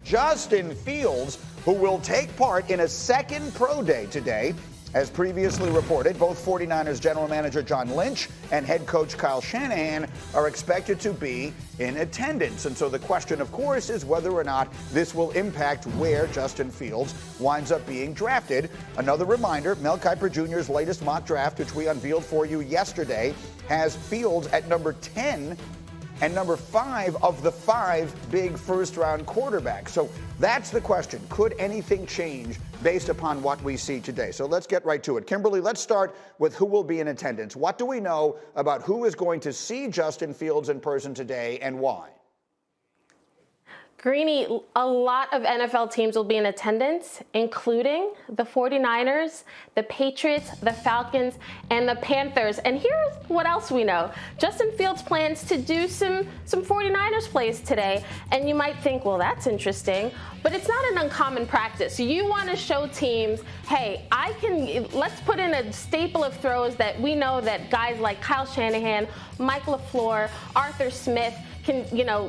Justin Fields, who will take part in a second pro day today. As previously reported, both 49ers general manager John Lynch and head coach Kyle Shanahan are expected to be in attendance. And so the question, of course, is whether or not this will impact where Justin Fields winds up being drafted. Another reminder, Mel Kiper Jr.'s latest mock draft, which we unveiled for you yesterday, has Fields at number 10 and number 5 of the 5 big first-round quarterbacks. So that's the question. Could anything change based upon what we see today? So let's get right to it. Kimberly, let's start with who will be in attendance. What do we know about who is going to see Justin Fields in person today and why? Greeny, a lot of NFL teams will be in attendance, including the 49ers, the Patriots, the Falcons, and the Panthers. And here's what else we know. Justin Fields plans to do some 49ers plays today. And you might think, well, that's interesting. But it's not an uncommon practice. You want to show teams, hey, let's put in a staple of throws that we know that guys like Kyle Shanahan, Mike LaFleur, Arthur Smith,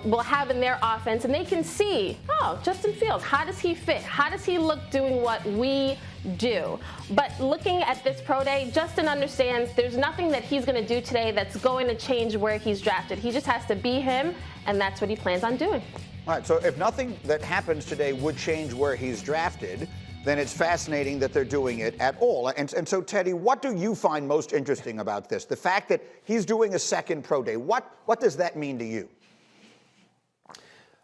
will have in their offense, and they can see, oh, Justin Fields, how does he fit? How does he look doing what we do? But looking at this pro day, Justin understands there's nothing that he's going to do today that's going to change where he's drafted. He just has to be him, and that's what he plans on doing. All right, so if nothing that happens today would change where he's drafted, then it's fascinating that they're doing it at all. And so, Teddy, what do you find most interesting about this? The fact that he's doing a second pro day, what does that mean to you?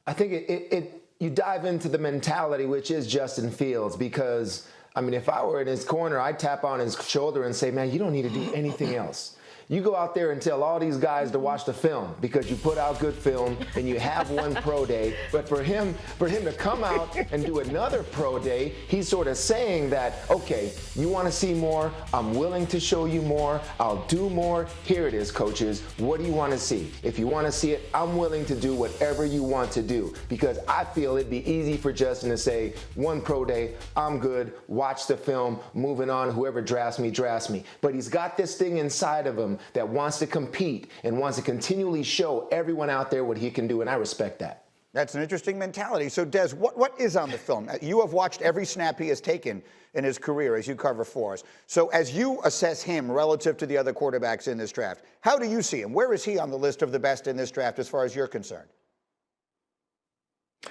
I think you dive into the mentality, which is Justin Fields, because, I mean, if I were in his corner, I'd tap on his shoulder and say, man, you don't need to do anything else. You go out there and tell all these guys to watch the film because you put out good film and you have one pro day. But for him to come out and do another pro day, he's sort of saying that, okay, you want to see more? I'm willing to show you more. I'll do more. Here it is, coaches. What do you want to see? If you want to see it, I'm willing to do whatever you want to do, because I feel it'd be easy for Justin to say, one pro day, I'm good. Watch the film. Moving on. Whoever drafts me, drafts me. But he's got this thing inside of him that wants to compete and wants to continually show everyone out there what he can do, and I respect that. That's an interesting mentality. So, Des, what is on the film? You have watched every snap he has taken in his career as you cover for us. So as you assess him relative to the other quarterbacks in this draft, how do you see him? Where is he on the list of the best in this draft as far as you're concerned?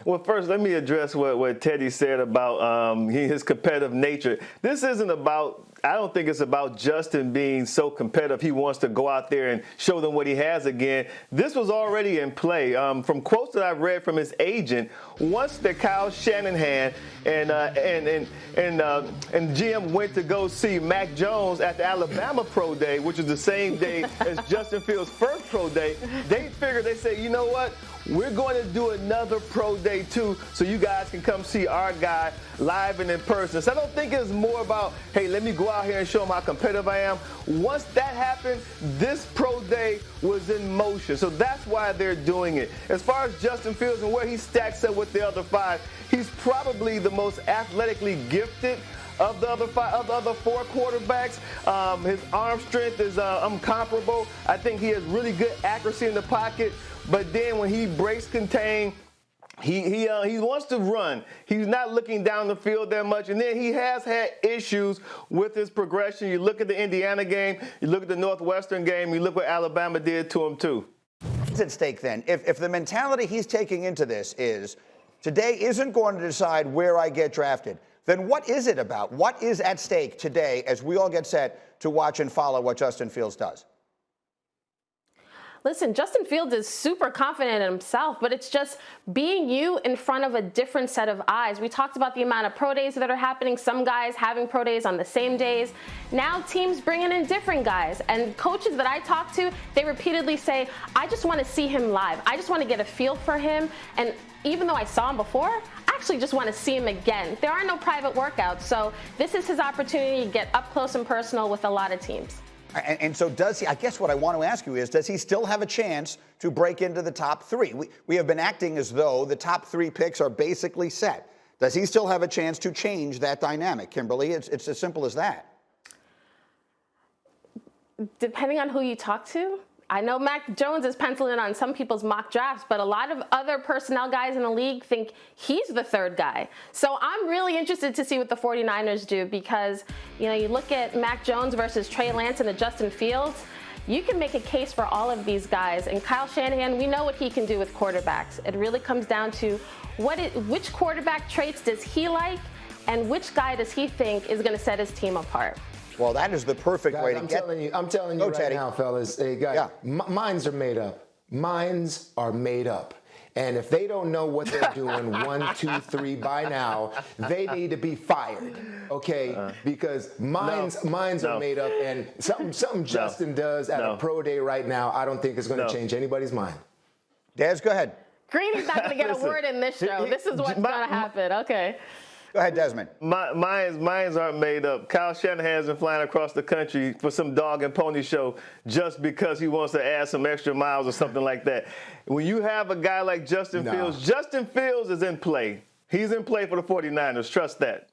Well, first, let me address what Teddy said about his competitive nature. This isn't about, I don't think it's about Justin being so competitive he wants to go out there and show them what he has again. This was already in play. From quotes that I've read from his agent, once the Kyle Shanahan and GM went to go see Mac Jones at the Alabama Pro Day, which is the same day as Justin Fields' first Pro Day, they said, you know what? We're going to do another pro day, too, so you guys can come see our guy live and in person. So I don't think it's more about, hey, let me go out here and show him how competitive I am. Once that happened, this pro day was in motion. So that's why they're doing it. As far as Justin Fields and where he stacks up with the other 5, he's probably the most athletically gifted of the other 4 quarterbacks. His arm strength is incomparable. I think he has really good accuracy in the pocket. But then when he breaks contain, he wants to run. He's not looking down the field that much. And then he has had issues with his progression. You look at the Indiana game, you look at the Northwestern game, you look what Alabama did to him too. What's at stake then? If the mentality he's taking into this is today isn't going to decide where I get drafted, then what is it about? What is at stake today as we all get set to watch and follow what Justin Fields does? Listen, Justin Fields is super confident in himself, but it's just being you in front of a different set of eyes. We talked about the amount of pro days that are happening, some guys having pro days on the same days. Now teams bringing in different guys, and coaches that I talk to, they repeatedly say, I just want to see him live. I just want to get a feel for him, and even though I saw him before, I actually just want to see him again. There are no private workouts, so this is his opportunity to get up close and personal with a lot of teams. And so does he, I guess what I want to ask you is, does he still have a chance to break into the top 3? We have been acting as though the top 3 picks are basically set. Does he still have a chance to change that dynamic, Kimberly? It's as simple as that. Depending on who you talk to, I know Mac Jones is penciled in on some people's mock drafts, but a lot of other personnel guys in the league think he's the third guy. So I'm really interested to see what the 49ers do because, you know, you look at Mac Jones versus Trey Lance and Justin Fields, you can make a case for all of these guys. And Kyle Shanahan, we know what he can do with quarterbacks. It really comes down to which quarterback traits does he like and which guy does he think is going to set his team apart. Well, that is the perfect way to get. I'm telling you right Teddy. now, fellas. Hey, guys, minds are made up. Minds are made up. And if they don't know what they're doing 1, 2, 3 by now, they need to be fired. Okay? Because minds are made up, and something Justin does at a pro day right now, I don't think is going to change anybody's mind. Des, go ahead. Greeny's not going to get a word in this show. This is what's going to happen. Okay. Go ahead, Desmond. Minds aren't made up. Kyle Shanahan's been flying across the country for some dog and pony show just because he wants to add some extra miles or something like that. When you have a guy like Justin Fields, Justin Fields is in play. He's in play for the 49ers. Trust that.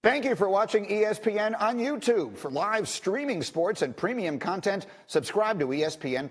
Thank you for watching ESPN on YouTube. For live streaming sports and premium content, subscribe to ESPN+.